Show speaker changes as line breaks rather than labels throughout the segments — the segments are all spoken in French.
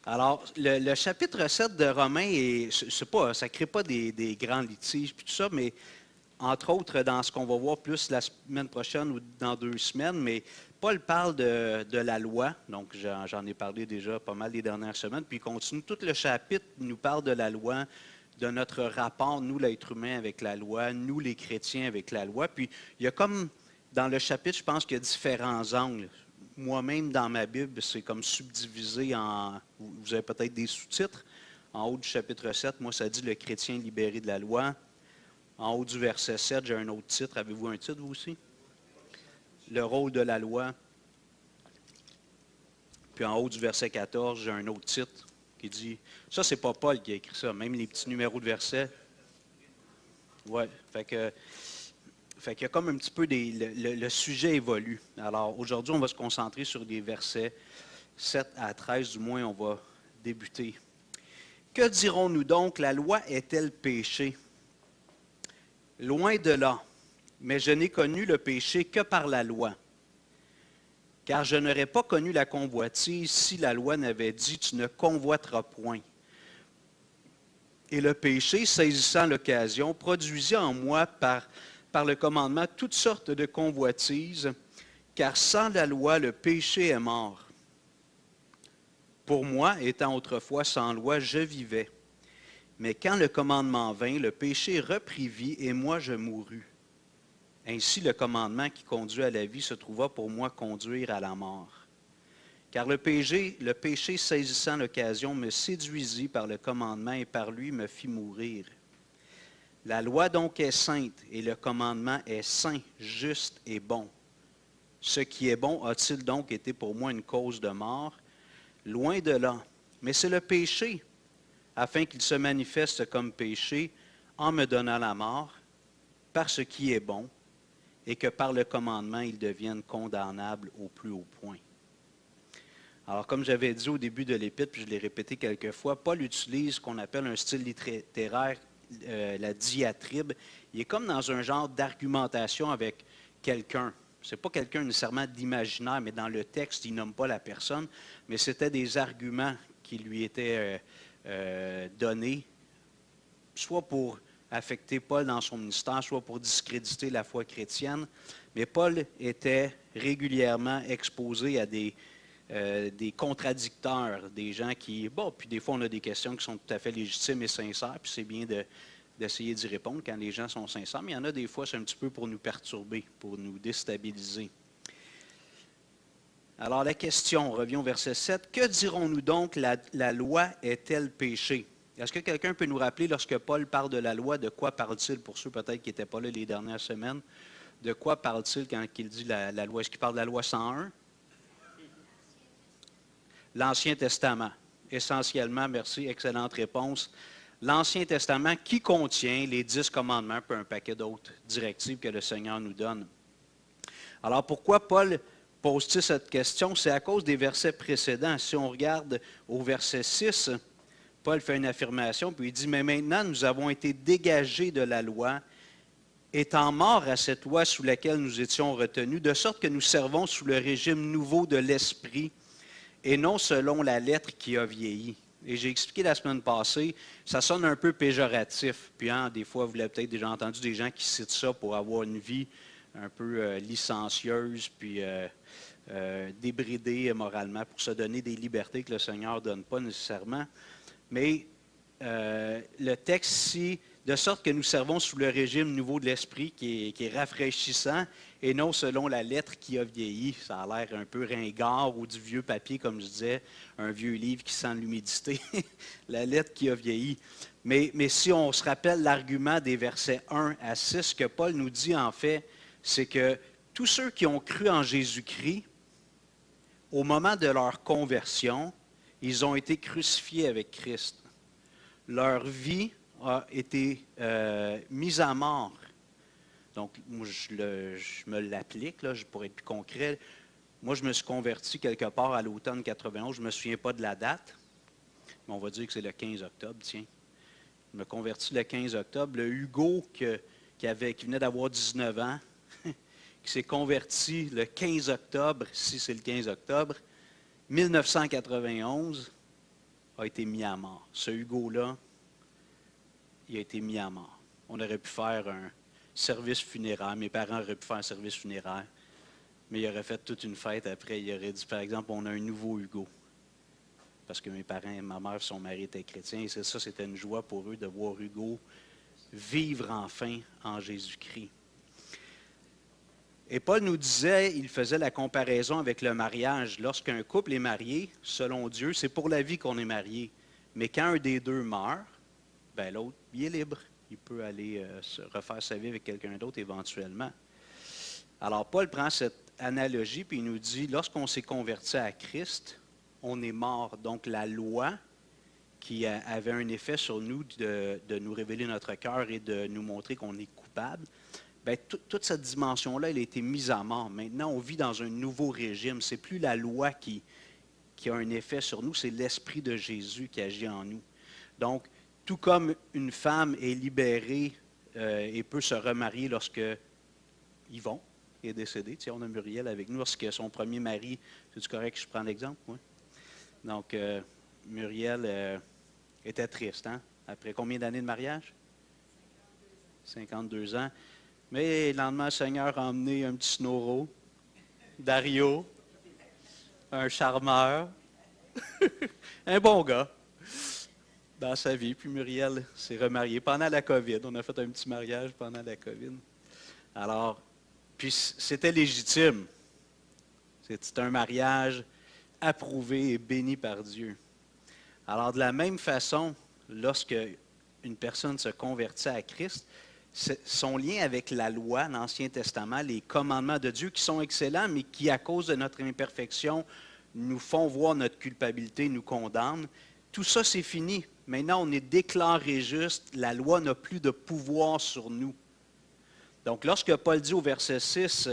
Alors, le chapitre 7 de Romains, ça ne crée pas des grands litiges puis tout ça, mais entre autres, dans ce qu'on va voir plus la semaine prochaine ou dans 2 semaines, mais Paul parle de la loi, donc j'en ai parlé déjà pas mal les dernières semaines, puis il continue tout le chapitre, il nous parle de la loi, de notre rapport, nous, l'être humain, avec la loi, nous, les chrétiens, avec la loi. Puis il y a comme, dans le chapitre, je pense qu'il y a différents angles. Moi-même, dans ma Bible, c'est comme subdivisé en, vous avez peut-être des sous-titres. En haut du chapitre 7, moi, ça dit « Le chrétien libéré de la loi ». En haut du verset 7, j'ai un autre titre. Avez-vous un titre, vous aussi? Le rôle de la loi. Puis en haut du verset 14, j'ai un autre titre qui dit... Ça, c'est pas Paul qui a écrit ça, même les petits numéros de versets. Oui, fait qu'il y a comme un petit peu le sujet évolue. Alors, aujourd'hui, on va se concentrer sur des versets 7 à 13, du moins, on va débuter. Que dirons-nous donc? La loi est-elle péché? Loin de là, mais je n'ai connu le péché que par la loi. Car je n'aurais pas connu la convoitise si la loi n'avait dit « Tu ne convoiteras point ». Et le péché, saisissant l'occasion, produisit en moi par le commandement toutes sortes de convoitises, car sans la loi, le péché est mort. Pour moi, étant autrefois sans loi, je vivais. Mais quand le commandement vint, le péché reprit vie et moi je mourus. Ainsi, le commandement qui conduit à la vie se trouva pour moi conduire à la mort. Car le péché saisissant l'occasion, me séduisit par le commandement et par lui me fit mourir. La loi donc est sainte et le commandement est saint, juste et bon. Ce qui est bon a-t-il donc été pour moi une cause de mort? Loin de là. Mais c'est le péché, afin qu'il se manifeste comme péché, en me donnant la mort, par ce qui est bon, et que par le commandement, il devienne condamnable au plus haut point. Alors, comme j'avais dit au début de l'épître, puis je l'ai répété quelques fois, Paul utilise ce qu'on appelle un style littéraire, la diatribe. Il est comme dans un genre d'argumentation avec quelqu'un. Ce n'est pas quelqu'un nécessairement d'imaginaire, mais dans le texte, il ne nomme pas la personne, mais c'était des arguments qui lui étaient donnés, soit pour affecter Paul dans son ministère, soit pour discréditer la foi chrétienne. Mais Paul était régulièrement exposé à des contradicteurs, des gens qui... Bon, puis des fois, on a des questions qui sont tout à fait légitimes et sincères, puis c'est bien d'essayer d'y répondre quand les gens sont sincères, mais il y en a des fois, c'est un petit peu pour nous perturber, pour nous déstabiliser. Alors, la question, on revient au verset 7. Que dirons-nous donc, la loi est-elle péché? Est-ce que quelqu'un peut nous rappeler, lorsque Paul parle de la loi, de quoi parle-t-il, pour ceux peut-être qui n'étaient pas là les dernières semaines, de quoi parle-t-il quand il dit la loi? Est-ce qu'il parle de la loi 101? L'Ancien Testament. Essentiellement, merci, excellente réponse. L'Ancien Testament qui contient les 10 commandements, puis un paquet d'autres directives que le Seigneur nous donne. Alors, pourquoi Paul pose-t-il cette question? C'est à cause des versets précédents. Si on regarde au verset 6, Paul fait une affirmation, puis il dit « Mais maintenant, nous avons été dégagés de la loi, étant morts à cette loi sous laquelle nous étions retenus, de sorte que nous servons sous le régime nouveau de l'Esprit, et non selon la lettre qui a vieilli. » Et j'ai expliqué la semaine passée, ça sonne un peu péjoratif. Puis des fois, vous l'avez peut-être déjà entendu, des gens qui citent ça pour avoir une vie un peu licencieuse, puis débridée moralement, pour se donner des libertés que le Seigneur ne donne pas nécessairement. Mais le texte ici, de sorte que nous servons sous le régime nouveau de l'Esprit qui est rafraîchissant et non selon la lettre qui a vieilli. Ça a l'air un peu ringard ou du vieux papier, comme je disais, un vieux livre qui sent l'humidité, la lettre qui a vieilli. Mais si on se rappelle l'argument des versets 1 à 6, ce que Paul nous dit en fait, c'est que tous ceux qui ont cru en Jésus-Christ, au moment de leur conversion, ils ont été crucifiés avec Christ. Leur vie a été mise à mort. Donc, moi, je me l'applique, là, pour être plus concret. Moi, je me suis converti quelque part à l'automne 91. Je ne me souviens pas de la date, mais on va dire que c'est le 15 octobre, tiens. Je me convertis le 15 octobre. Le Hugo, qui venait d'avoir 19 ans, qui s'est converti le 15 octobre, si c'est le 15 octobre, 1991, a été mis à mort. Ce Hugo-là, il a été mis à mort. On aurait pu faire un service funéraire. Mes parents auraient pu faire un service funéraire. Mais ils auraient fait toute une fête après. Ils auraient dit, par exemple, on a un nouveau Hugo. Parce que mes parents et ma mère, son mari étaient chrétiens. Et ça, c'était une joie pour eux de voir Hugo vivre enfin en Jésus-Christ. Et Paul nous disait, il faisait la comparaison avec le mariage. Lorsqu'un couple est marié, selon Dieu, c'est pour la vie qu'on est marié. Mais quand un des deux meurt, ben l'autre, il est libre. Il peut aller se refaire sa vie avec quelqu'un d'autre éventuellement. Alors Paul prend cette analogie puis il nous dit, lorsqu'on s'est converti à Christ, on est mort. Donc la loi qui avait un effet sur nous de nous révéler notre cœur et de nous montrer qu'on est coupable, bien, toute cette dimension-là, elle a été mise à mort. Maintenant, on vit dans un nouveau régime. Ce n'est plus la loi qui a un effet sur nous, c'est l'Esprit de Jésus qui agit en nous. Donc, tout comme une femme est libérée et peut se remarier lorsque Yvon est décédé. Tu sais, on a Muriel avec nous lorsque son premier mari, c'est correct que je prends l'exemple? Oui. Donc, Muriel était triste, hein? Après combien d'années de mariage? 52 ans. Mais le lendemain, le Seigneur a emmené un petit Snoro, Dario, un charmeur, un bon gars dans sa vie. Puis Muriel s'est remariée pendant la COVID. On a fait un petit mariage pendant la COVID. Alors, puis c'était légitime. C'était un mariage approuvé et béni par Dieu. Alors, de la même façon, lorsque une personne se convertit à Christ, son lien avec la loi, l'Ancien Testament, les commandements de Dieu qui sont excellents, mais qui, à cause de notre imperfection, nous font voir notre culpabilité, nous condamnent. Tout ça, c'est fini. Maintenant, on est déclaré juste. La loi n'a plus de pouvoir sur nous. Donc, lorsque Paul dit au verset 6,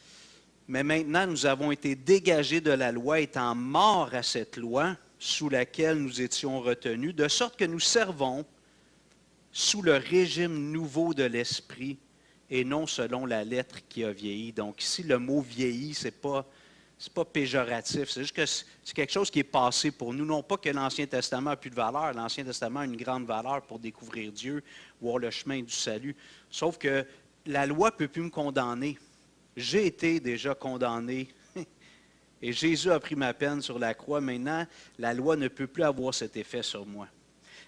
« Mais maintenant, nous avons été dégagés de la loi, étant morts à cette loi, sous laquelle nous étions retenus, de sorte que nous servons sous le régime nouveau de l'Esprit et non selon la lettre qui a vieilli. » Donc ici, le mot « vieilli », ce n'est pas péjoratif, c'est juste que c'est quelque chose qui est passé pour nous. Non pas que l'Ancien Testament n'a plus de valeur, l'Ancien Testament a une grande valeur pour découvrir Dieu, voir le chemin du salut. Sauf que la loi ne peut plus me condamner. J'ai été déjà condamné et Jésus a pris ma peine sur la croix. Maintenant, la loi ne peut plus avoir cet effet sur moi.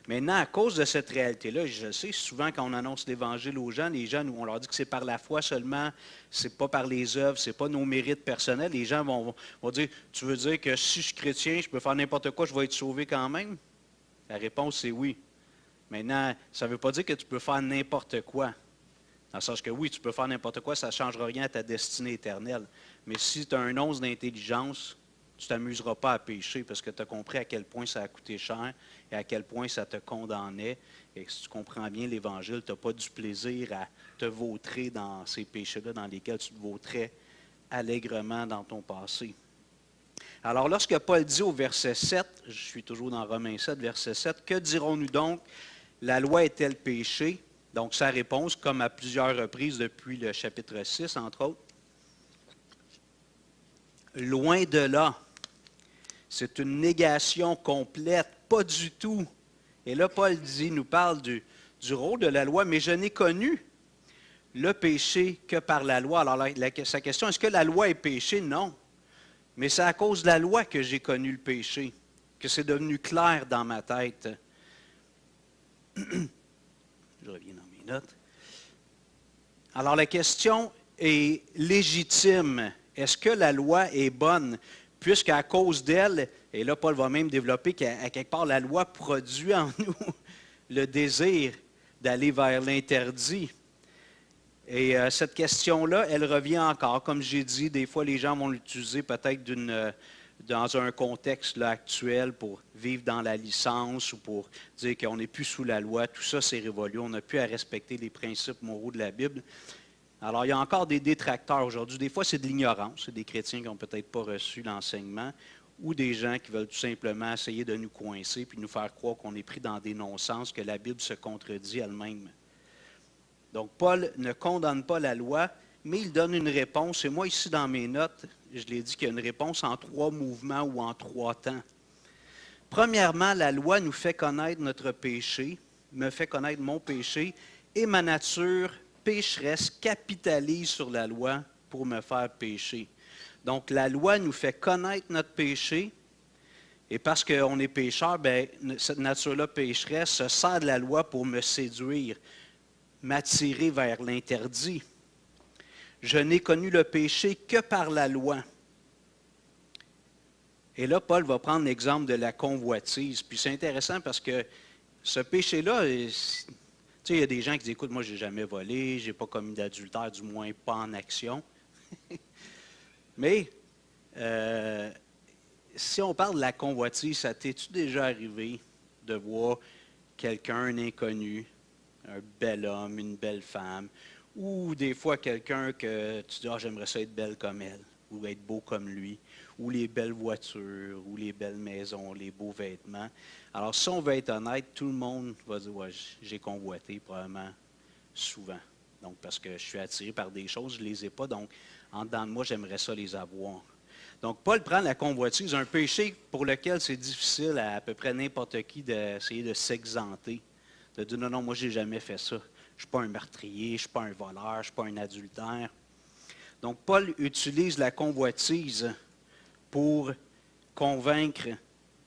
Maintenant, à cause de cette réalité-là, je sais, souvent quand on annonce l'Évangile aux gens, les gens, on leur dit que c'est par la foi seulement, c'est pas par les œuvres, c'est pas nos mérites personnels. Les gens vont dire, tu veux dire que si je suis chrétien, je peux faire n'importe quoi, je vais être sauvé quand même? La réponse, c'est oui. Maintenant, ça ne veut pas dire que tu peux faire n'importe quoi. Dans le sens que oui, tu peux faire n'importe quoi, ça ne changera rien à ta destinée éternelle. Mais si tu as un once d'intelligence, tu ne t'amuseras pas à pécher parce que tu as compris à quel point ça a coûté cher et à quel point ça te condamnait. Et si tu comprends bien l'Évangile, tu n'as pas du plaisir à te vautrer dans ces péchés-là dans lesquels tu te vautrais allègrement dans ton passé. Alors, lorsque Paul dit au verset 7, je suis toujours dans Romains 7, verset 7, « Que dirons-nous donc? La loi est-elle péché? » Donc, sa réponse, comme à plusieurs reprises depuis le chapitre 6, entre autres, loin de là. C'est une négation complète, pas du tout. Et là, Paul nous parle du rôle de la loi, mais je n'ai connu le péché que par la loi. Alors, sa question, est-ce que la loi est péché? Non. Mais c'est à cause de la loi que j'ai connu le péché, que c'est devenu clair dans ma tête. Je reviens dans mes notes. Alors, la question est légitime. Est-ce que la loi est bonne? Puisqu'à cause d'elle, et là, Paul va même développer qu'à quelque part, la loi produit en nous le désir d'aller vers l'interdit. Et cette question-là, elle revient encore. Comme j'ai dit, des fois, les gens vont l'utiliser peut-être dans un contexte là, actuel pour vivre dans la licence ou pour dire qu'on n'est plus sous la loi. Tout ça, c'est révolu. On n'a plus à respecter les principes moraux de la Bible. Alors, il y a encore des détracteurs aujourd'hui. Des fois, c'est de l'ignorance. C'est des chrétiens qui n'ont peut-être pas reçu l'enseignement ou des gens qui veulent tout simplement essayer de nous coincer puis nous faire croire qu'on est pris dans des non-sens, que la Bible se contredit elle-même. Donc, Paul ne condamne pas la loi, mais il donne une réponse. Et moi, ici, dans mes notes, je l'ai dit qu'il y a une réponse en 3 mouvements ou en 3 temps. Premièrement, la loi nous fait connaître notre péché, me fait connaître mon péché, et ma nature pécheresse capitalise sur la loi pour me faire pécher. Donc, la loi nous fait connaître notre péché, et parce qu'on est pécheur, bien, cette nature-là pécheresse se sert de la loi pour me séduire, m'attirer vers l'interdit. Je n'ai connu le péché que par la loi. Et là, Paul va prendre l'exemple de la convoitise. Puis c'est intéressant parce que ce péché-là, tu sais, il y a des gens qui disent, écoute, moi, je n'ai jamais volé, je n'ai pas commis d'adultère, du moins pas en action. Mais si on parle de la convoitise, ça t'es-tu déjà arrivé de voir quelqu'un, un inconnu, un bel homme, une belle femme, ou des fois quelqu'un que tu dis, ah, j'aimerais ça être belle comme elle, ou être beau comme lui, ou les belles voitures, ou les belles maisons, les beaux vêtements. Alors, si on veut être honnête, tout le monde va dire, ouais, j'ai convoité probablement souvent. Donc, parce que je suis attiré par des choses, je ne les ai pas, donc en dedans de moi, j'aimerais ça les avoir. Donc, Paul prend la convoitise, un péché pour lequel c'est difficile à peu près n'importe qui d'essayer de s'exenter. De dire, non, non, moi, je n'ai jamais fait ça. Je ne suis pas un meurtrier, je ne suis pas un voleur, je ne suis pas un adultère. Donc, Paul utilise la convoitise pour convaincre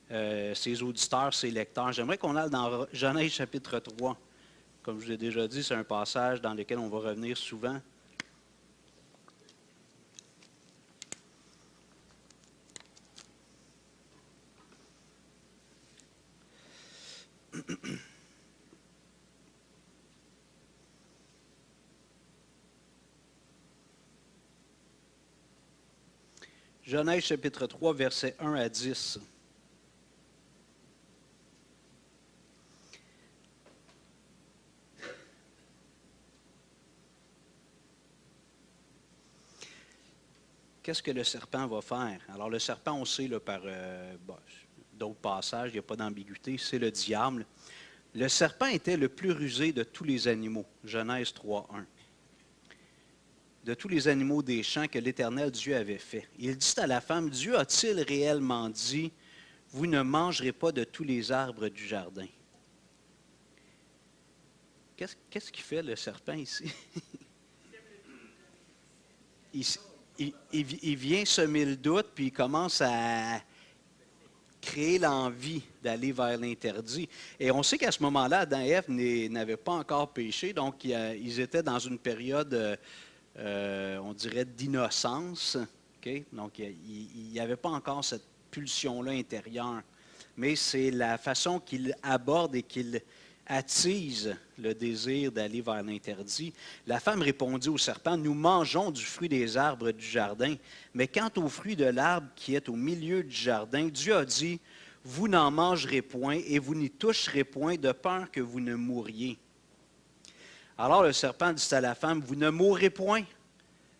ses auditeurs, ses lecteurs. J'aimerais qu'on aille dans Genèse chapitre 3. Comme je l'ai déjà dit, c'est un passage dans lequel on va revenir souvent. Genèse chapitre 3, versets 1 à 10. Qu'est-ce que le serpent va faire? Alors, le serpent, on sait là, par d'autres passages, il n'y a pas d'ambiguïté, c'est le diable. Le serpent était le plus rusé de tous les animaux. Genèse 3, 1. De tous les animaux des champs que l'Éternel Dieu avait fait. Il dit à la femme, Dieu a-t-il réellement dit, vous ne mangerez pas de tous les arbres du jardin? Qu'est-ce qu'il fait le serpent ici? il vient semer le doute, puis il commence à créer l'envie d'aller vers l'interdit. Et on sait qu'à ce moment-là, Adam et Ève n'avaient pas encore péché, donc ils étaient dans une période, on dirait, d'innocence. Okay? Donc, il n'y avait pas encore cette pulsion-là intérieure. Mais c'est la façon qu'il aborde et qu'il attise le désir d'aller vers l'interdit. La femme répondit au serpent, nous mangeons du fruit des arbres du jardin, mais quant au fruit de l'arbre qui est au milieu du jardin, Dieu a dit, vous n'en mangerez point et vous n'y toucherez point de peur que vous ne mouriez. Alors le serpent dit à la femme, vous ne mourrez point,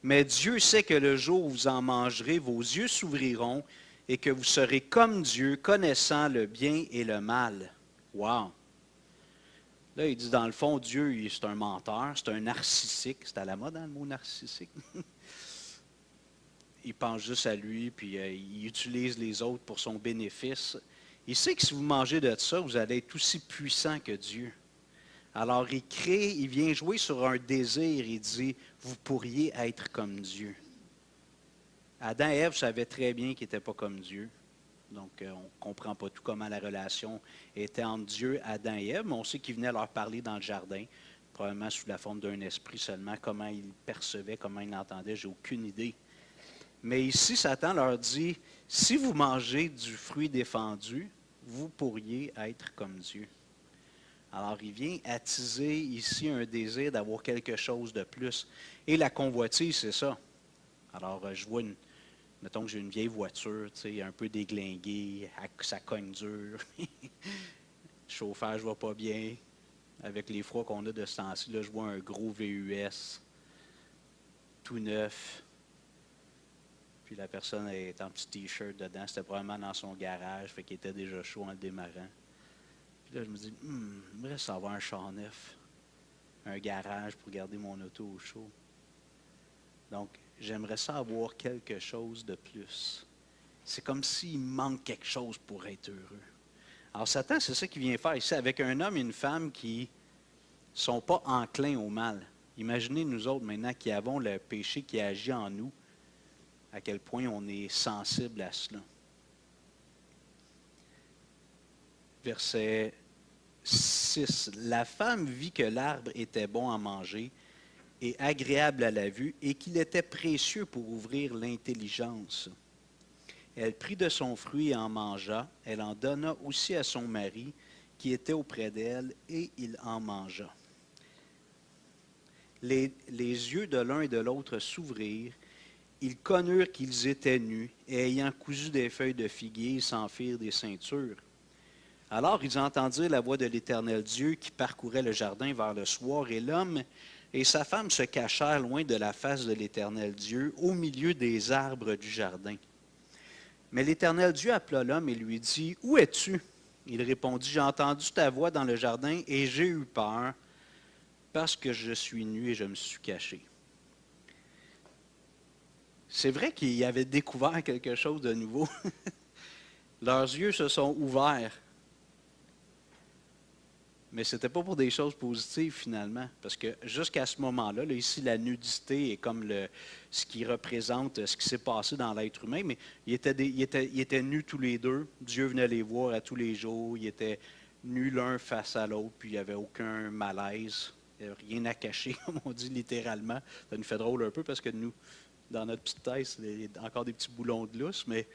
mais Dieu sait que le jour où vous en mangerez, vos yeux s'ouvriront et que vous serez comme Dieu, connaissant le bien et le mal. Wow! Là, il dit, dans le fond, Dieu, c'est un menteur, c'est un narcissique. C'est à la mode, hein, le mot narcissique. Il pense juste à lui, puis il utilise les autres pour son bénéfice. Il sait que si vous mangez de ça, vous allez être aussi puissant que Dieu. Alors, il vient jouer sur un désir. Il dit, vous pourriez être comme Dieu. Adam et Ève savaient très bien qu'ils n'étaient pas comme Dieu. Donc, on ne comprend pas tout comment la relation était entre Dieu, Adam et Ève, mais on sait qu'il venait leur parler dans le jardin, probablement sous la forme d'un esprit seulement. Comment ils percevaient, comment ils l'entendaient, j'ai aucune idée. Mais ici, Satan leur dit, si vous mangez du fruit défendu, vous pourriez être comme Dieu. Alors, il vient attiser ici un désir d'avoir quelque chose de plus. Et la convoitise, c'est ça. Alors, je vois mettons que j'ai une vieille voiture, tu sais, un peu déglinguée, ça cogne dur. Le chauffage ne va pas bien. Avec les froids qu'on a de ce temps-ci, là, je vois un gros VUS, tout neuf. Puis la personne est en petit T-shirt dedans. C'était probablement dans son garage, fait qu'il était déjà chaud en le démarrant. Puis là, je me dis, j'aimerais savoir un char neuf, un garage pour garder mon auto au chaud. Donc, j'aimerais ça avoir quelque chose de plus. C'est comme s'il manque quelque chose pour être heureux. Alors Satan, c'est ça qu'il vient faire ici avec un homme et une femme qui ne sont pas enclins au mal. Imaginez nous autres maintenant qui avons le péché qui agit en nous, à quel point on est sensible à cela. Verset 6. La femme vit que l'arbre était bon à manger et agréable à la vue et qu'il était précieux pour ouvrir l'intelligence. Elle prit de son fruit et en mangea. Elle en donna aussi à son mari qui était auprès d'elle et il en mangea. Les yeux de l'un et de l'autre s'ouvrirent. Ils connurent qu'ils étaient nus et ayant cousu des feuilles de figuier, ils s'en firent des ceintures. Alors ils entendirent la voix de l'Éternel Dieu qui parcourait le jardin vers le soir, et l'homme et sa femme se cachèrent loin de la face de l'Éternel Dieu, au milieu des arbres du jardin. Mais l'Éternel Dieu appela l'homme et lui dit, « Où es-tu? » Il répondit, « J'ai entendu ta voix dans le jardin et j'ai eu peur, parce que je suis nu et je me suis caché. » C'est vrai qu'ils avaient découvert quelque chose de nouveau. Leurs yeux se sont ouverts. Mais ce n'était pas pour des choses positives finalement, parce que jusqu'à ce moment-là, là, ici, la nudité est comme ce qui représente ce qui s'est passé dans l'être humain, mais ils étaient nus tous les deux. Dieu venait les voir à tous les jours. Ils étaient nus l'un face à l'autre, puis il n'y avait aucun malaise. Il n'y avait rien à cacher, comme on dit littéralement. Ça nous fait drôle un peu parce que nous, dans notre petite tête, il y a encore des petits boulons de lousse, mais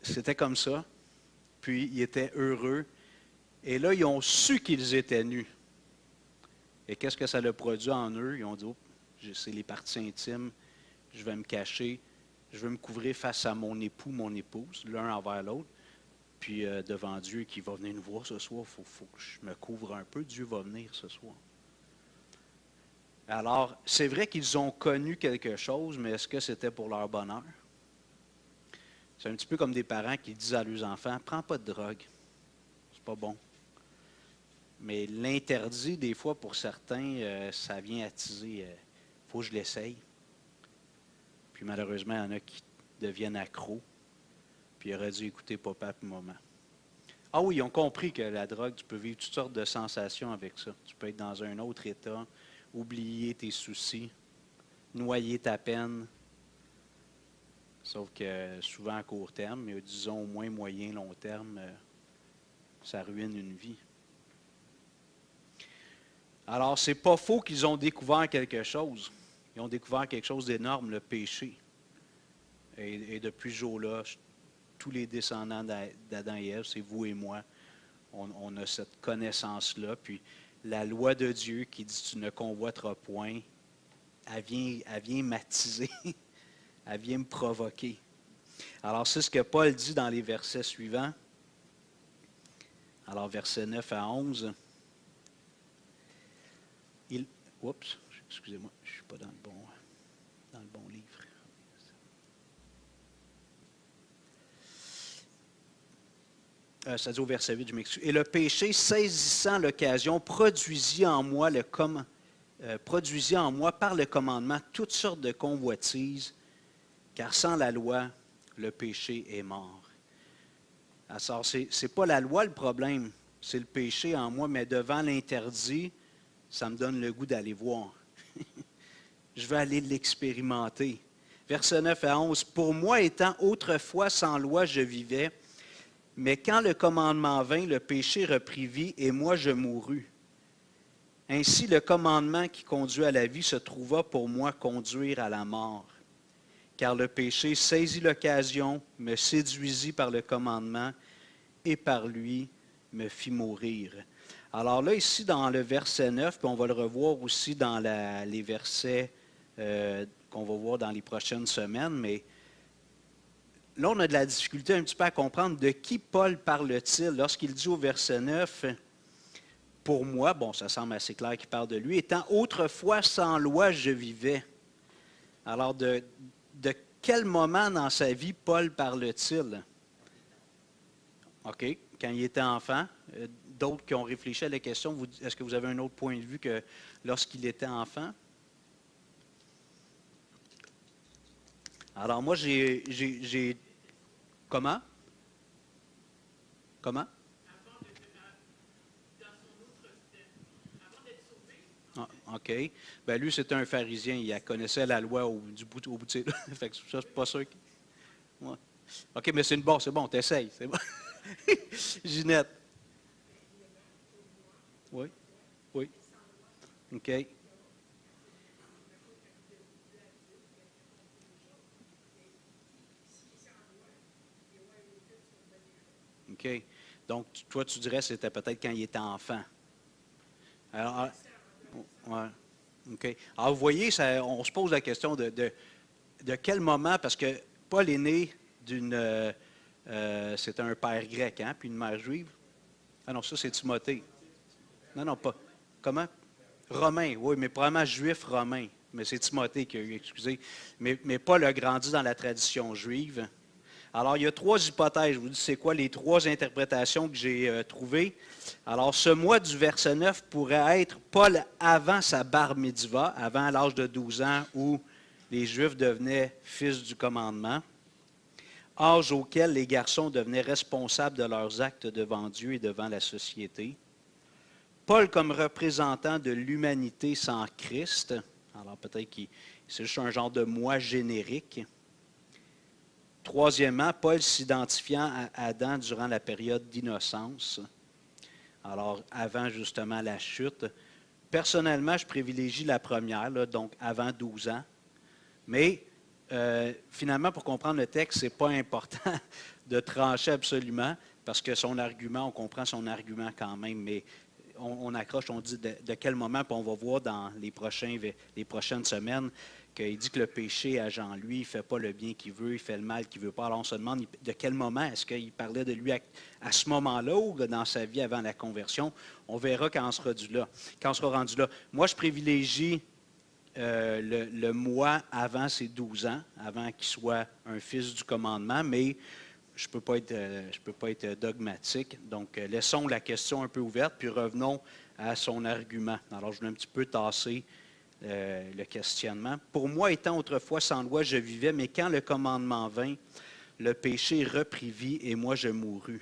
c'était comme ça. Puis ils étaient heureux. Et là, ils ont su qu'ils étaient nus. Et qu'est-ce que ça a produit en eux? Ils ont dit, oh, c'est les parties intimes, je vais me cacher, je vais me couvrir face à mon époux, mon épouse, l'un envers l'autre. Puis devant Dieu qui va venir nous voir ce soir, il faut que je me couvre un peu, Dieu va venir ce soir. Alors, c'est vrai qu'ils ont connu quelque chose, mais est-ce que c'était pour leur bonheur? C'est un petit peu comme des parents qui disent à leurs enfants, « Prends pas de drogue, c'est pas bon. » Mais l'interdit, des fois, pour certains, ça vient attiser. Il faut que je l'essaye. Puis malheureusement, il y en a qui deviennent accros. Puis ils auraient dû écouter papa et maman. Ah oui, ils ont compris que la drogue, tu peux vivre toutes sortes de sensations avec ça. Tu peux être dans un autre état, oublier tes soucis, noyer ta peine. Sauf que souvent à court terme, mais disons au moins moyen, long terme, ça ruine une vie. Alors, c'est pas faux qu'ils ont découvert quelque chose. Ils ont découvert quelque chose d'énorme, le péché. Et depuis ce jour-là, tous les descendants d'Adam et Ève, c'est vous et moi, on a cette connaissance-là. Puis la loi de Dieu qui dit « tu ne convoiteras point », elle vient m'attiser, elle vient me provoquer. Alors, c'est ce que Paul dit dans les versets suivants. Alors, versets 9 à 11. Excusez-moi, je ne suis pas dans le bon livre. Ça dit au verset 8, je m'excuse. « Et le péché, saisissant l'occasion, produisit en moi par le commandement toutes sortes de convoitises, car sans la loi, le péché est mort. » Alors, ce n'est pas la loi le problème, c'est le péché en moi, mais devant l'interdit, ça me donne le goût d'aller voir. Je vais aller l'expérimenter. Versets 9 à 11. « Pour moi, étant autrefois sans loi, je vivais, mais quand le commandement vint, le péché reprit vie, et moi je mourus. Ainsi, le commandement qui conduit à la vie se trouva pour moi conduire à la mort. Car le péché saisit l'occasion, me séduisit par le commandement, et par lui me fit mourir. » Alors là, ici, dans le verset 9, puis on va le revoir aussi dans les versets qu'on va voir dans les prochaines semaines, mais là, on a de la difficulté un petit peu à comprendre de qui Paul parle-t-il lorsqu'il dit au verset 9, « Pour moi », bon, ça semble assez clair qu'il parle de lui, « étant autrefois sans loi, je vivais. » Alors, de quel moment dans sa vie Paul parle-t-il? OK, quand il était enfant. D'autres qui ont réfléchi à la question, est-ce que vous avez un autre point de vue que lorsqu'il était enfant? Alors moi, j'ai... Comment? Comment? Ah, OK. Ben lui, c'était un pharisien. Il connaissait la loi du bout au bout de ses doigts. Fait que ça, je suis pas sûr. Ouais. OK, mais c'est bon, t'essayes. C'est bon. Ginette. Oui, oui. OK. OK. Donc, toi, tu dirais que c'était peut-être quand il était enfant. Alors, ouais. OK. Alors, vous voyez, on se pose la question de quel moment, parce que Paul est né d'une. C'était un père grec, hein, puis une mère juive. Ah non, ça, c'est Timothée. Non, non, pas. Comment? Romain, oui, mais probablement juif romain. Mais c'est Timothée qui a eu, excusez. Mais Paul a grandi dans la tradition juive. Alors, il y a trois hypothèses. Je vous dis, c'est quoi les trois interprétations que j'ai trouvées. Alors, ce mois du verset 9 pourrait être Paul avant sa bar mitzvah, avant l'âge de 12 ans où les Juifs devenaient fils du commandement, âge auquel les garçons devenaient responsables de leurs actes devant Dieu et devant la société. Paul comme représentant de l'humanité sans Christ. Alors, peut-être que c'est juste un genre de moi générique. Troisièmement, Paul s'identifiant à Adam durant la période d'innocence, alors avant justement la chute. Personnellement, je privilégie la première, là, donc avant 12 ans. Mais finalement, pour comprendre le texte, ce n'est pas important de trancher absolument, parce que son argument, on comprend son argument quand même, mais on accroche, on dit de quel moment, puis on va voir dans les prochaines semaines, qu'il dit que le péché agent en lui, il ne fait pas le bien qu'il veut, il fait le mal qu'il ne veut pas. Alors on se demande de quel moment, est-ce qu'il parlait de lui à ce moment-là ou dans sa vie avant la conversion. On verra quand on sera rendu là. Moi, je privilégie le mois avant ses 12 ans, avant qu'il soit un fils du commandement, mais je ne peux pas être dogmatique. Donc, laissons la question un peu ouverte, puis revenons à son argument. Alors, je voulais un petit peu tasser le questionnement. Pour moi, étant autrefois sans loi, je vivais, mais quand le commandement vint, le péché reprit vie et moi je mourus.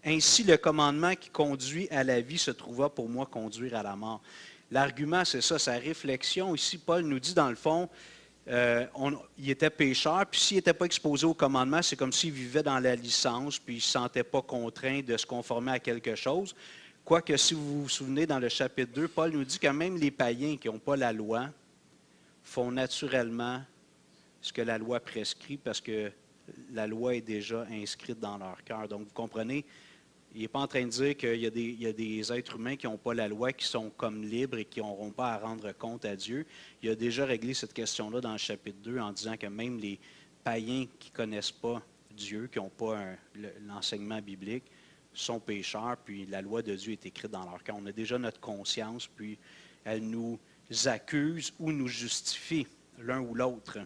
Ainsi, le commandement qui conduit à la vie se trouva pour moi conduire à la mort. L'argument, c'est ça, sa réflexion. Ici, Paul nous dit, dans le fond, il était pécheur, puis s'il n'était pas exposé au commandement, c'est comme s'il vivait dans la licence, puis il ne se sentait pas contraint de se conformer à quelque chose. Quoique, si vous vous souvenez, dans le chapitre 2, Paul nous dit que même les païens qui n'ont pas la loi font naturellement ce que la loi prescrit, parce que la loi est déjà inscrite dans leur cœur. Donc, vous comprenez, il n'est pas en train de dire qu'il y a des êtres humains qui n'ont pas la loi, qui sont comme libres et qui n'auront pas à rendre compte à Dieu. Il a déjà réglé cette question-là dans le chapitre 2 en disant que même les païens qui ne connaissent pas Dieu, qui n'ont pas l'enseignement biblique, sont pécheurs, puis la loi de Dieu est écrite dans leur cœur. On a déjà notre conscience, puis elle nous accuse ou nous justifie, l'un ou l'autre.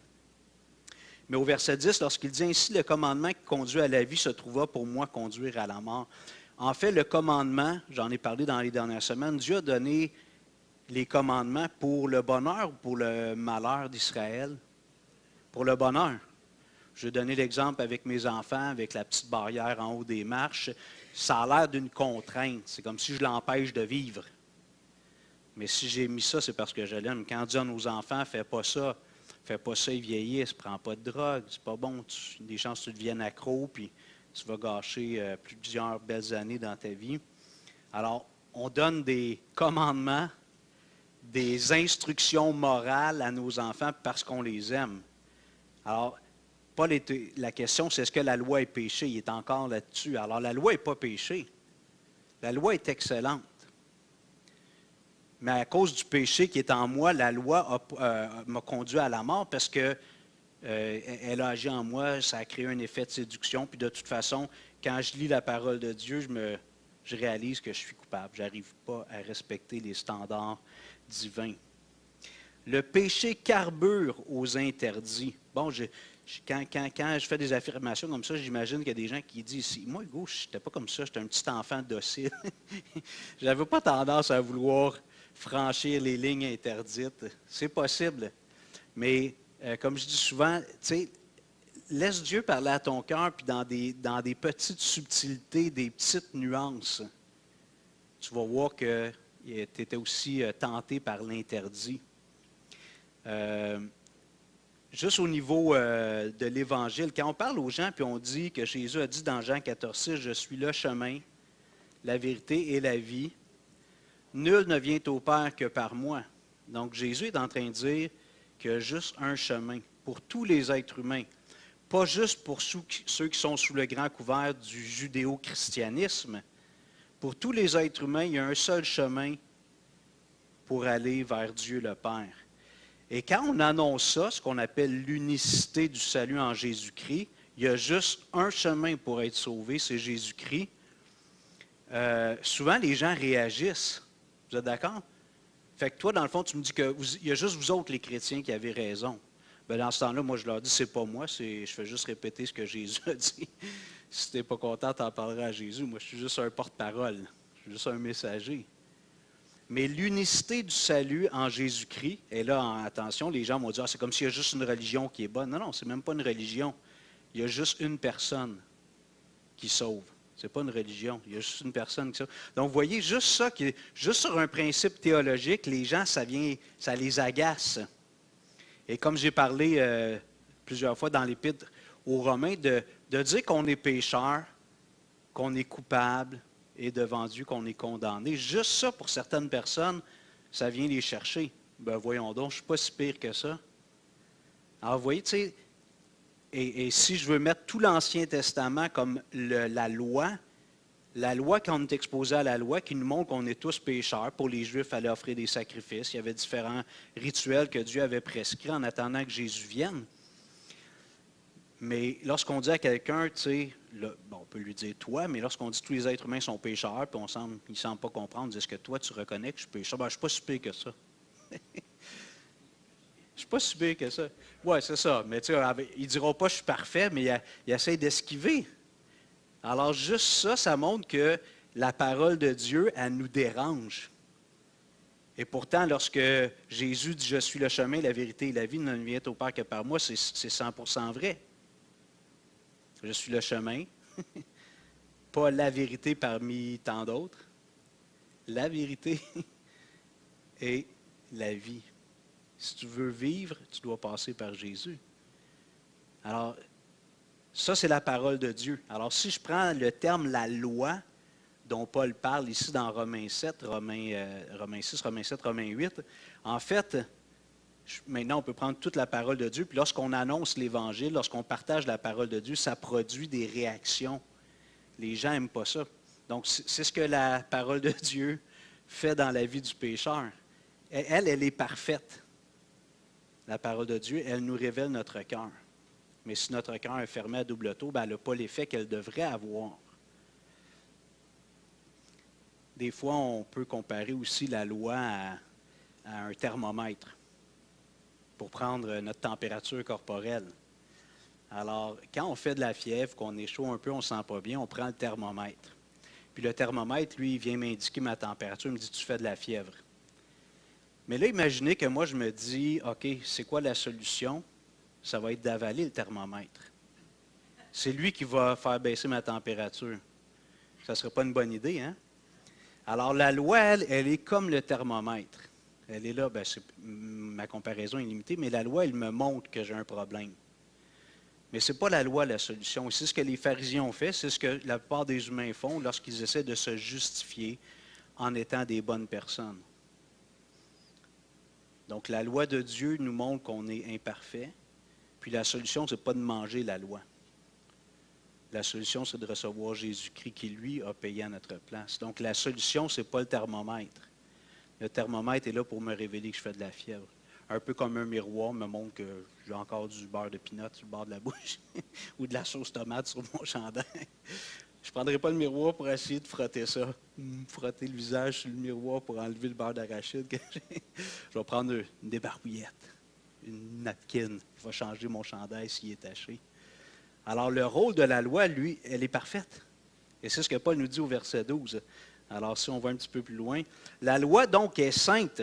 Mais au verset 10, lorsqu'il dit « Ainsi, le commandement qui conduit à la vie se trouva pour moi conduire à la mort ». En fait, le commandement, j'en ai parlé dans les dernières semaines, Dieu a donné les commandements pour le bonheur ou pour le malheur d'Israël? Pour le bonheur. Je vais donner l'exemple avec mes enfants, avec la petite barrière en haut des marches. Ça a l'air d'une contrainte. C'est comme si je l'empêche de vivre. Mais si j'ai mis ça, c'est parce que je l'aime. Quand on dit à nos enfants, fais pas ça, ils vieillissent, prends pas de drogue, c'est pas bon. Des chances que tu deviennes accro, puis tu vas gâcher plusieurs belles années dans ta vie. Alors, on donne des commandements, des instructions morales à nos enfants parce qu'on les aime. Alors, la question, c'est est-ce que la loi est péché? Il est encore là-dessus. Alors, la loi n'est pas péché. La loi est excellente. Mais à cause du péché qui est en moi, la loi m'a conduit à la mort parce que elle a agi en moi, ça a créé un effet de séduction. Puis de toute façon, quand je lis la parole de Dieu, je réalise que je suis coupable. Je n'arrive pas à respecter les standards divins. Le péché carbure aux interdits. Bon, quand je fais des affirmations comme ça, j'imagine qu'il y a des gens qui disent, moi, Hugo, je n'étais pas comme ça, j'étais un petit enfant docile. Je n'avais pas tendance à vouloir franchir les lignes interdites. C'est possible. Mais comme je dis souvent, laisse Dieu parler à ton cœur, puis dans des petites subtilités, des petites nuances, tu vas voir qu'il tu étais aussi tenté par l'interdit. Juste au niveau de l'Évangile, quand on parle aux gens, puis on dit que Jésus a dit dans Jean 14,6, « Je suis le chemin, la vérité et la vie. Nul ne vient au Père que par moi. » Donc Jésus est en train de dire qu'il y a juste un chemin pour tous les êtres humains. Pas juste pour ceux qui sont sous le grand couvert du judéo-christianisme. Pour tous les êtres humains, il y a un seul chemin pour aller vers Dieu le Père. Et quand on annonce ça, ce qu'on appelle l'unicité du salut en Jésus-Christ, il y a juste un chemin pour être sauvé, c'est Jésus-Christ. Souvent, les gens réagissent. Vous êtes d'accord? Fait que toi, dans le fond, tu me dis qu'il y a juste vous autres, les chrétiens, qui avez raison. Bien, dans ce temps-là, moi, je leur dis, c'est pas moi, je fais juste répéter ce que Jésus a dit. Si tu n'es pas content, tu en parleras à Jésus. Moi, je suis juste un porte-parole. Je suis juste un messager. Mais l'unicité du salut en Jésus-Christ, et là, attention, les gens vont dire, c'est comme s'il y a juste une religion qui est bonne. Non, non, c'est même pas une religion. Il y a juste une personne qui sauve. Ce n'est pas une religion. Il y a juste une personne qui sauve. Donc, vous voyez, juste ça, juste sur un principe théologique, les gens, ça les agace. Et comme j'ai parlé plusieurs fois dans l'Épître aux Romains, de dire qu'on est pécheur, qu'on est coupable, et devant Dieu qu'on est condamné. Juste ça, pour certaines personnes, ça vient les chercher. Ben voyons donc, je ne suis pas si pire que ça. Alors, vous voyez, tu sais, et si je veux mettre tout l'Ancien Testament comme la loi, quand on est exposé à la loi, qui nous montre qu'on est tous pécheurs, pour les Juifs, il fallait offrir des sacrifices. Il y avait différents rituels que Dieu avait prescrits en attendant que Jésus vienne. Mais lorsqu'on dit à quelqu'un, tu sais, on peut lui dire toi, mais lorsqu'on dit que tous les êtres humains sont pécheurs, puis il ne semble pas comprendre, est-ce que toi, tu reconnais que je suis pécheur? Ben, je ne suis pas si pire que ça. Je ne suis pas si pire que ça. Oui, c'est ça. Mais tu sais, ils ne diront pas que je suis parfait, mais ils essaient d'esquiver. Alors, juste ça, ça montre que la parole de Dieu, elle nous dérange. Et pourtant, lorsque Jésus dit « Je suis le chemin, la vérité et la vie, ne vient au Père que par moi », c'est 100% vrai. Je suis le chemin, pas la vérité parmi tant d'autres. La vérité et la vie. Si tu veux vivre, tu dois passer par Jésus. Alors, ça, c'est la parole de Dieu. Alors, si je prends le terme « la loi », dont Paul parle ici dans Romains 7, Romains 6, Romains 7, Romains 8, en fait, maintenant, on peut prendre toute la parole de Dieu, puis lorsqu'on annonce l'Évangile, lorsqu'on partage la parole de Dieu, ça produit des réactions. Les gens n'aiment pas ça. Donc, c'est ce que la parole de Dieu fait dans la vie du pécheur. Elle est parfaite. La parole de Dieu, elle nous révèle notre cœur. Mais si notre cœur est fermé à double tour, ben, elle n'a pas l'effet qu'elle devrait avoir. Des fois, on peut comparer aussi la loi à un thermomètre pour prendre notre température corporelle. Alors, quand on fait de la fièvre, qu'on est chaud un peu, on ne se sent pas bien, on prend le thermomètre. Puis le thermomètre, lui, il vient m'indiquer ma température, il me dit « tu fais de la fièvre ». Mais là, imaginez que moi, je me dis « OK, c'est quoi la solution? Ça va être d'avaler le thermomètre. C'est lui qui va faire baisser ma température. Ça ne serait pas une bonne idée, hein? Alors, la loi, elle est comme le thermomètre. Elle est là, ma comparaison est limitée, mais la loi, elle me montre que j'ai un problème. Mais ce n'est pas la loi la solution. C'est ce que les pharisiens ont fait, c'est ce que la plupart des humains font lorsqu'ils essaient de se justifier en étant des bonnes personnes. Donc, la loi de Dieu nous montre qu'on est imparfait, puis la solution, ce n'est pas de manger la loi. La solution, c'est de recevoir Jésus-Christ qui, lui, a payé à notre place. Donc, la solution, ce n'est pas le thermomètre. Le thermomètre est là pour me révéler que je fais de la fièvre. Un peu comme un miroir me montre que j'ai encore du beurre de pinot sur le bord de la bouche ou de la sauce tomate sur mon chandail. Je ne prendrai pas le miroir pour essayer de frotter ça. Frotter le visage sur le miroir pour enlever le beurre d'arachide que j'ai. Je vais prendre une débarbouillette, une napkin. Je vais changer mon chandail s'il est taché. Alors, le rôle de la loi, lui, elle est parfaite. Et c'est ce que Paul nous dit au verset 12. Alors, si on va un petit peu plus loin, la loi, donc, est sainte.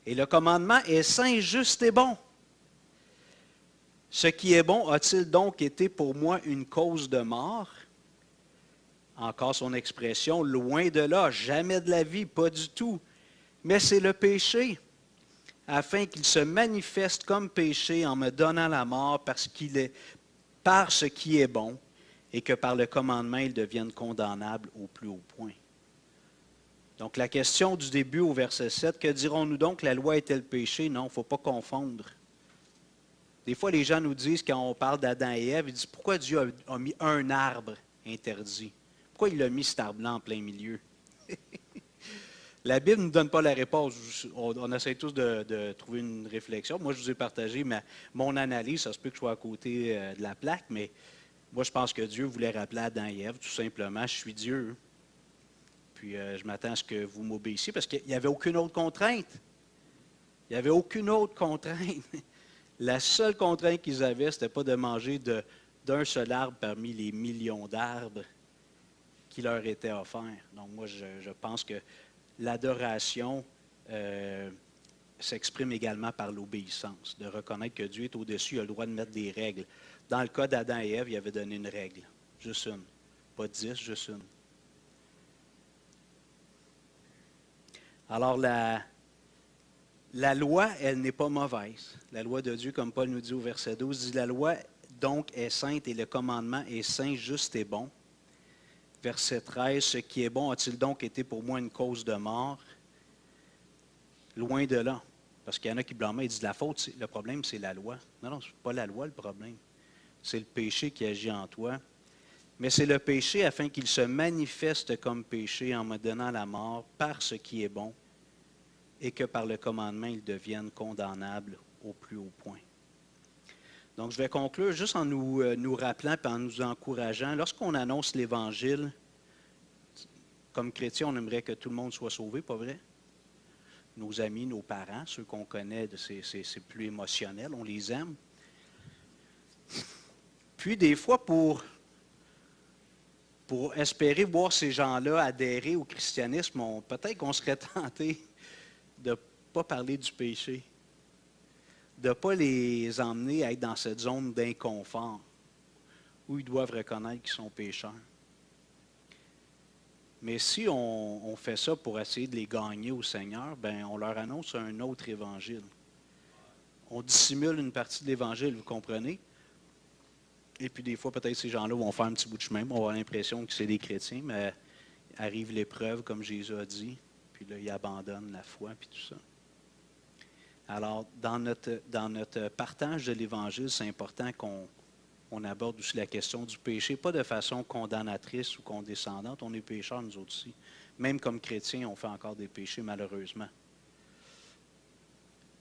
Et le commandement est saint, juste et bon. Ce qui est bon a-t-il donc été pour moi une cause de mort? Encore son expression, loin de là, jamais de la vie, pas du tout. Mais c'est le péché, afin qu'il se manifeste comme péché en me donnant la mort par ce qui est bon, et que par le commandement, il devienne condamnable au plus haut point. Donc la question du début au verset 7, que dirons-nous donc, la loi est-elle péché? Non, il ne faut pas confondre. Des fois, les gens nous disent, quand on parle d'Adam et Ève, ils disent, pourquoi Dieu a mis un arbre interdit? Pourquoi il a mis cet arbre-là en plein milieu? La Bible ne nous donne pas la réponse. On essaie tous de trouver une réflexion. Moi, je vous ai partagé mon analyse. Ça se peut que je sois à côté de la plaque, mais moi, je pense que Dieu voulait rappeler à Adam et Ève, tout simplement, je suis Dieu. Puis je m'attends à ce que vous m'obéissiez, parce qu'il n'y avait aucune autre contrainte. Il n'y avait aucune autre contrainte. La seule contrainte qu'ils avaient, ce n'était pas de manger d'un seul arbre parmi les millions d'arbres qui leur étaient offerts. Donc moi, je pense que l'adoration s'exprime également par l'obéissance, de reconnaître que Dieu est au-dessus, il a le droit de mettre des règles. Dans le cas d'Adam et Ève, il avait donné une règle, juste une. Pas 10, juste une. Alors, la loi, elle n'est pas mauvaise. La loi de Dieu, comme Paul nous dit au verset 12, dit « La loi, donc, est sainte et le commandement est saint, juste et bon. » Verset 13, « Ce qui est bon a-t-il donc été pour moi une cause de mort? » Loin de là. Parce qu'il y en a qui blâmaient, ils disent « La faute, le problème, c'est la loi. » Non, ce n'est pas la loi le problème. C'est le péché qui agit en toi. Mais c'est le péché afin qu'il se manifeste comme péché en me donnant la mort par ce qui est bon, et que par le commandement, il devienne condamnable au plus haut point. Donc, je vais conclure juste en nous rappelant et en nous encourageant. Lorsqu'on annonce l'Évangile, comme chrétien, on aimerait que tout le monde soit sauvé, pas vrai? Nos amis, nos parents, ceux qu'on connaît, c'est plus émotionnel, on les aime. Puis, des fois, pour espérer voir ces gens-là adhérer au christianisme, peut-être qu'on serait tenté de ne pas parler du péché, de ne pas les emmener à être dans cette zone d'inconfort où ils doivent reconnaître qu'ils sont pécheurs. Mais si on fait ça pour essayer de les gagner au Seigneur, ben on leur annonce un autre évangile. On dissimule une partie de l'évangile, vous comprenez? Et puis des fois, peut-être ces gens-là vont faire un petit bout de chemin, vont avoir l'impression que c'est des chrétiens, mais arrive l'épreuve, comme Jésus a dit, puis là, ils abandonnent la foi, puis tout ça. Alors, dans notre partage de l'Évangile, c'est important qu'on aborde aussi la question du péché, pas de façon condamnatrice ou condescendante. On est pécheurs, nous autres aussi. Même comme chrétiens, on fait encore des péchés, malheureusement.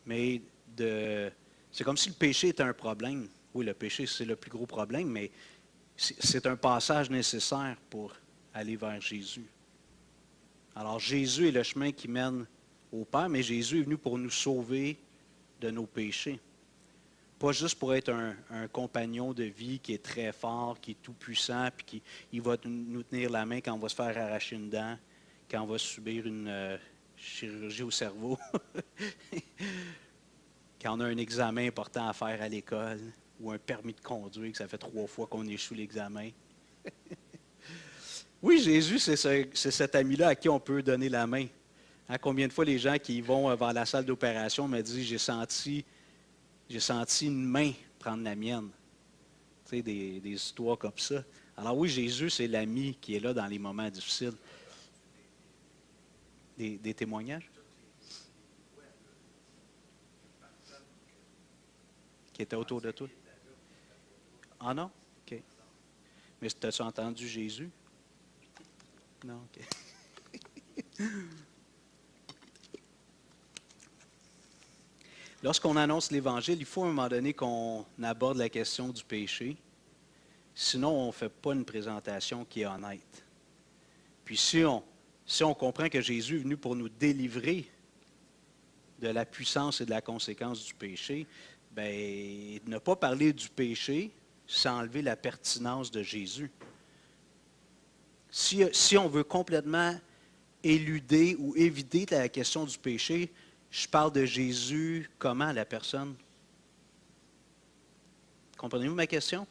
Mais c'est comme si le péché était un problème. Oui, le péché, c'est le plus gros problème, mais c'est un passage nécessaire pour aller vers Jésus. Alors, Jésus est le chemin qui mène au Père, mais Jésus est venu pour nous sauver de nos péchés. Pas juste pour être un compagnon de vie qui est très fort, qui est tout puissant, puis qui va nous tenir la main quand on va se faire arracher une dent, quand on va subir une chirurgie au cerveau, quand on a un examen important à faire à l'école, ou un permis de conduire, que ça fait 3 fois qu'on échoue l'examen. Oui, Jésus, c'est cet ami-là à qui on peut donner la main. Hein, combien de fois les gens qui vont vers la salle d'opération me disent « J'ai senti une main prendre la mienne. » Tu sais, des histoires comme ça. Alors oui, Jésus, c'est l'ami qui est là dans les moments difficiles. Des témoignages? Qui étaient autour de toi? Ah non? OK. Mais t'as-tu entendu Jésus? Non, OK. Lorsqu'on annonce l'Évangile, il faut à un moment donné qu'on aborde la question du péché. Sinon, on ne fait pas une présentation qui est honnête. Puis si on comprend que Jésus est venu pour nous délivrer de la puissance et de la conséquence du péché, bien, ne pas parler du péché, c'est enlever la pertinence de Jésus. Si on veut complètement éluder ou éviter la question du péché, je parle de Jésus comment, la personne? Comprenez-vous ma question?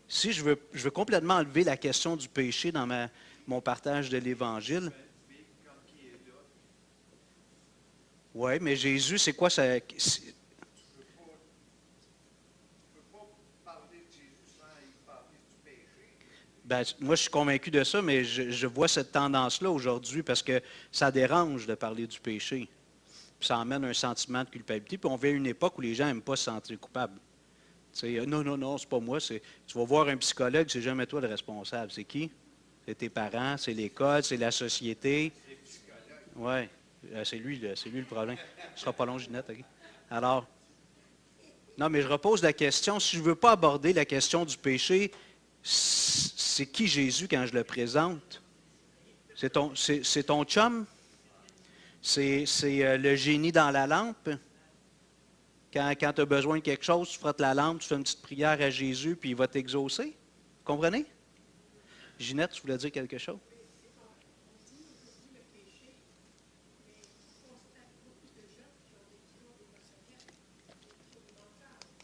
Si je veux complètement enlever la question du péché dans mon partage de l'Évangile. Oui, mais Jésus, c'est quoi ça? Ben, moi, je suis convaincu de ça, mais je vois cette tendance-là aujourd'hui parce que ça dérange de parler du péché. Puis ça emmène un sentiment de culpabilité. Puis on vit à une époque où les gens n'aiment pas se sentir coupables. Tu sais, non, non, non, c'est pas moi. Tu vas voir un psychologue, c'est jamais toi le responsable. C'est qui? C'est tes parents, c'est l'école, c'est la société. Oui, c'est lui le problème. Ce sera pas long, Ginette. OK? Alors, non, mais je repose la question. Si je ne veux pas aborder la question du péché, c'est qui Jésus quand je le présente? C'est ton chum? C'est le génie dans la lampe? Quand tu as besoin de quelque chose, tu frottes la lampe, tu fais une petite prière à Jésus, puis il va t'exaucer. Vous comprenez? Ginette, tu voulais dire quelque chose?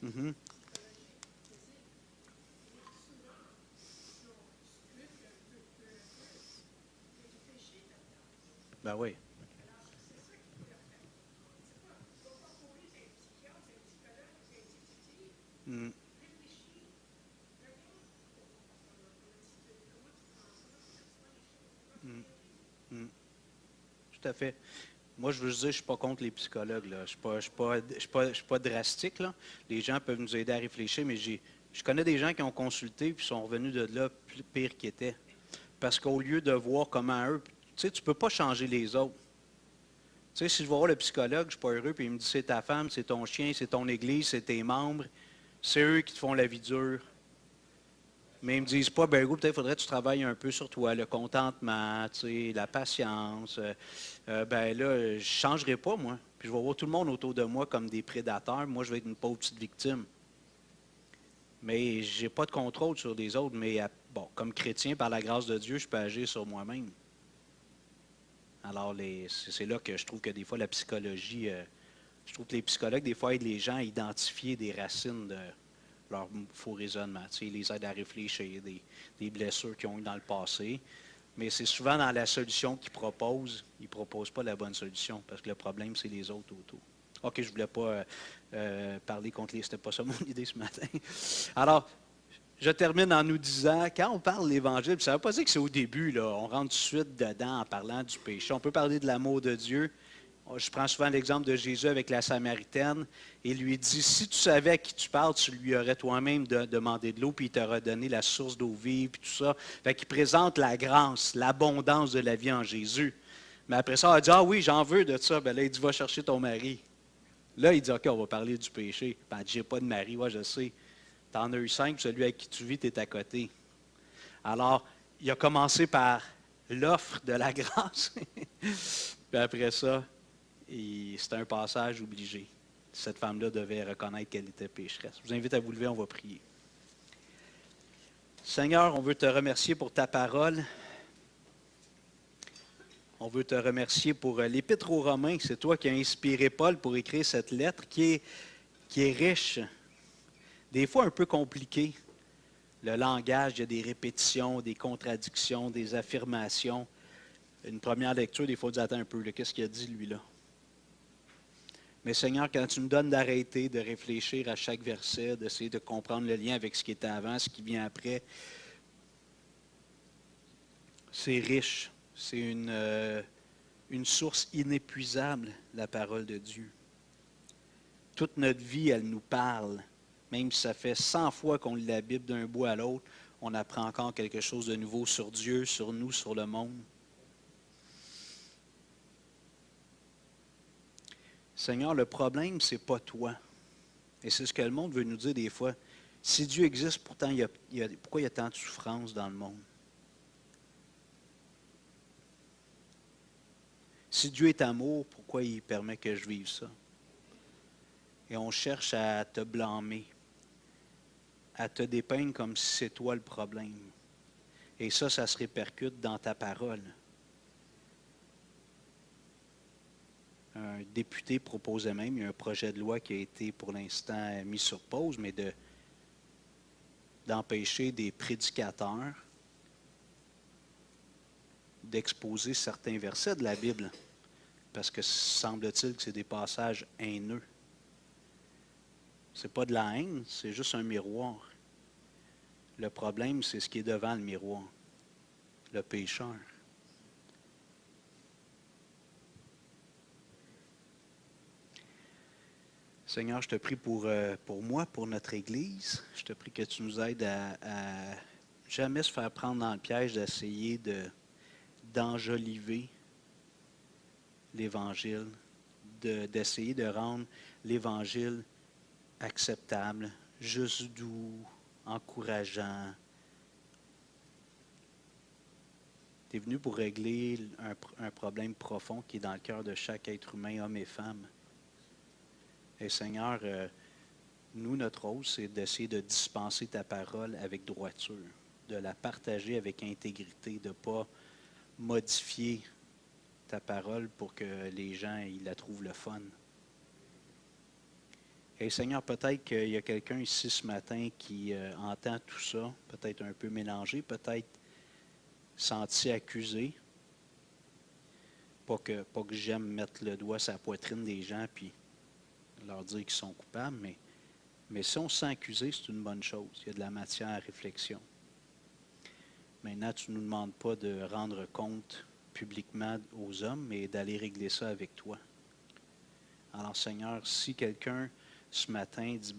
Mhm. Ben oui. Mm, mm, mm. Tout à fait. Moi, je veux juste dire, je ne suis pas contre les psychologues. Là. Je ne suis pas drastique. Là. Les gens peuvent nous aider à réfléchir, mais je connais des gens qui ont consulté et sont revenus de là pire qu'ils étaient. Parce qu'au lieu de voir comment eux, tu sais, tu ne peux pas changer les autres. Tu sais, si je vais voir le psychologue, je ne suis pas heureux, puis il me dit c'est ta femme, c'est ton chien, c'est ton église, c'est tes membres, c'est eux qui te font la vie dure. Mais ils ne me disent pas, ben gros, peut-être faudrait que tu travailles un peu sur toi, le contentement, tu sais, la patience. Ben là, je ne changerai pas, moi. Puis je vais voir tout le monde autour de moi comme des prédateurs. Moi, je vais être une pauvre petite victime. Mais je n'ai pas de contrôle sur les autres. Mais bon, comme chrétien, par la grâce de Dieu, je peux agir sur moi-même. Alors, c'est là que je trouve que des fois, la psychologie, je trouve que les psychologues, des fois, aident les gens à identifier des racines de leur faux raisonnement. Tu sais, ils les aident à réfléchir, des blessures qu'ils ont eues dans le passé. Mais c'est souvent dans la solution qu'ils proposent, ils ne proposent pas la bonne solution, parce que le problème, c'est les autres autour. OK, je ne voulais pas parler contre les... C'était pas ça mon idée ce matin. Alors, je termine en nous disant, quand on parle de l'Évangile, ça ne veut pas dire que c'est au début, là, on rentre tout de suite dedans en parlant du péché. On peut parler de l'amour de Dieu. Je prends souvent l'exemple de Jésus avec la Samaritaine. Il lui dit, si tu savais à qui tu parles, tu lui aurais toi-même demandé de l'eau, puis il t'aurait donné la source d'eau vive, puis tout ça. Fait qu'il présente la grâce, l'abondance de la vie en Jésus. Mais après ça, il dit, ah oui, j'en veux de ça. Ben là, il dit, va chercher ton mari. Là, il dit, OK, on va parler du péché. Ben, j'ai pas de mari, ouais, je sais. Tu en as eu 5, celui avec qui tu vis, tu es à côté. Alors, il a commencé par l'offre de la grâce. Puis après ça, c'était un passage obligé. Cette femme-là devait reconnaître qu'elle était pécheresse. Je vous invite à vous lever, on va prier. Seigneur, on veut te remercier pour ta parole. On veut te remercier pour l'Épître aux Romains. C'est toi qui as inspiré Paul pour écrire cette lettre qui est riche, des fois un peu compliquée. Le langage, il y a des répétitions, des contradictions, des affirmations. Une première lecture, des fois, on dit, attends un peu, qu'est-ce qu'il a dit, lui-là? Mais Seigneur, quand tu me donnes d'arrêter, de réfléchir à chaque verset, d'essayer de comprendre le lien avec ce qui était avant, ce qui vient après, c'est riche. C'est une source inépuisable, la parole de Dieu. Toute notre vie, elle nous parle. Même si ça fait 100 fois qu'on lit la Bible d'un bout à l'autre, on apprend encore quelque chose de nouveau sur Dieu, sur nous, sur le monde. Seigneur, le problème, ce n'est pas toi. Et c'est ce que le monde veut nous dire des fois. Si Dieu existe, pourtant, pourquoi il y a tant de souffrance dans le monde? Si Dieu est amour, pourquoi il permet que je vive ça? Et on cherche à te blâmer, à te dépeindre comme si c'est toi le problème. Et ça se répercute dans ta parole. Un député proposait même, il y a un projet de loi qui a été pour l'instant mis sur pause, mais d'empêcher des prédicateurs d'exposer certains versets de la Bible, parce que semble-t-il que c'est des passages haineux. Ce n'est pas de la haine, c'est juste un miroir. Le problème, c'est ce qui est devant le miroir, le pécheur. Seigneur, je te prie pour moi, pour notre Église. Je te prie que tu nous aides à jamais se faire prendre dans le piège d'essayer d'enjoliver l'Évangile, d'essayer de rendre l'Évangile acceptable, juste doux, encourageant. Tu es venu pour régler un problème profond qui est dans le cœur de chaque être humain, homme et femme. Et Seigneur, nous, notre rôle, c'est d'essayer de dispenser ta parole avec droiture, de la partager avec intégrité, de ne pas modifier ta parole pour que les gens ils la trouvent le fun. Et Seigneur, peut-être qu'il y a quelqu'un ici ce matin qui entend tout ça, peut-être un peu mélangé, peut-être senti accusé. Pas que j'aime mettre le doigt sur la poitrine des gens puis leur dire qu'ils sont coupables, mais si on se sent accusé, c'est une bonne chose. Il y a de la matière à réflexion. Maintenant, tu ne nous demandes pas de rendre compte publiquement aux hommes, mais d'aller régler ça avec toi. Alors, Seigneur, si quelqu'un ce matin dit,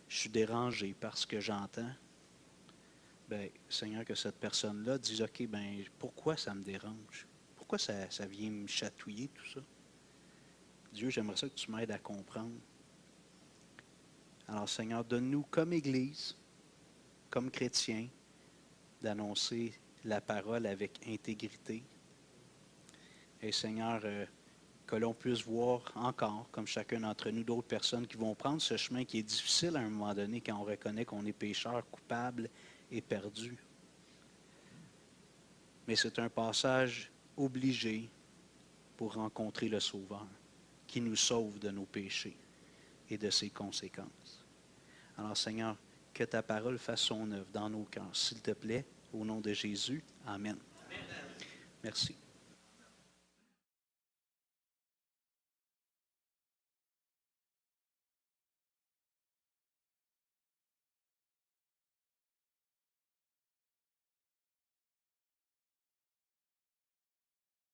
je suis dérangé par ce que j'entends, Seigneur, que cette personne-là dise, OK, pourquoi ça me dérange? Pourquoi ça vient me chatouiller, tout ça? Dieu, j'aimerais ça que tu m'aides à comprendre. Alors, Seigneur, donne-nous comme Église, comme chrétiens, d'annoncer la parole avec intégrité. Et Seigneur, que l'on puisse voir encore, comme chacun d'entre nous, d'autres personnes qui vont prendre ce chemin qui est difficile à un moment donné quand on reconnaît qu'on est pécheur, coupable et perdu. Mais c'est un passage obligé pour rencontrer le Sauveur, qui nous sauve de nos péchés et de ses conséquences. Alors Seigneur, que ta parole fasse son œuvre dans nos cœurs, s'il te plaît, au nom de Jésus. Amen. Merci.